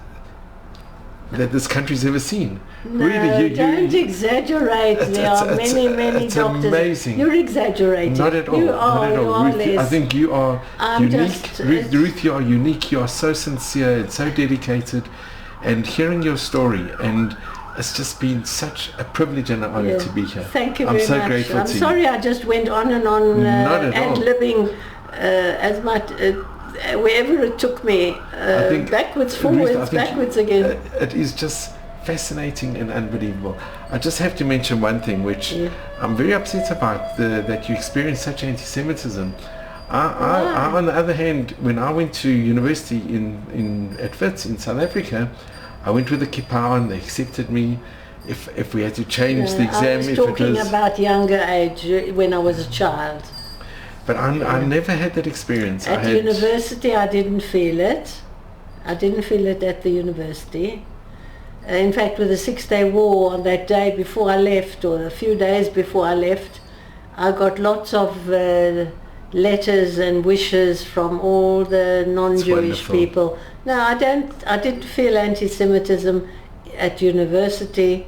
that this country's ever seen. No, really, don't exaggerate. There are many doctors. Amazing. You're exaggerating. Not at all. Not at all. Ruth, I think you are unique. Ruth, you are unique. You are so sincere and so dedicated. And hearing your story, and it's just been such a privilege and an honor to be here. Thank you very much. I'm so grateful to you. I'm sorry I just went on and on ad-libbing as much. Wherever it took me, backwards, forwards, backwards again. It is just fascinating and unbelievable. I just have to mention one thing, which I'm very upset about, that you experienced such anti-Semitism. I, on the other hand, when I went to university at Wits in South Africa, I went with a kippah on, they accepted me. If we had to change the exam, I was talking about younger age, when I was a child. But I never had that experience. At university, I didn't feel it. I didn't feel it at the university. In fact, with the 6-Day War, on that day before I left, or a few days before I left, I got lots of letters and wishes from all the non-Jewish people. No, I didn't feel anti-Semitism at university.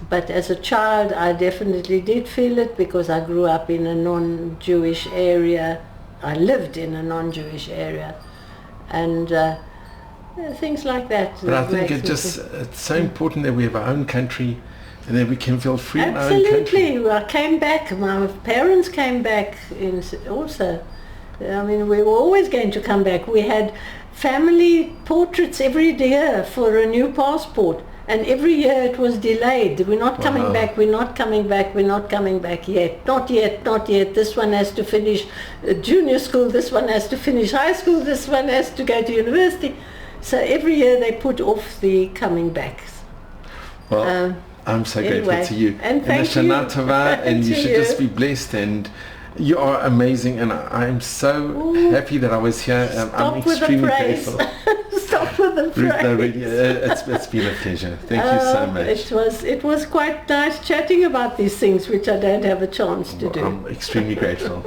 But as a child, I definitely did feel it, because I grew up in a non-Jewish area. I lived in a non-Jewish area, and things like that. But I think it's so important that we have our own country, and that we can feel free in our own country. Absolutely. I came back. My parents came back also. I mean, we were always going to come back. We had family portraits every year for a new passport. And every year it was delayed. We're not coming back, we're not coming back, we're not coming back yet. Not yet, not yet. This one has to finish junior school, this one has to finish high school, this one has to go to university. So every year they put off the coming back. Well, I'm so grateful to you. And thank you. And you should just be blessed. And You are amazing, and I am so happy that I was here. I'm extremely grateful. Stop with the praise. Ruth, no, really, it's been a pleasure. Thank you so much. It was quite nice chatting about these things which I don't have a chance to do. I'm extremely grateful.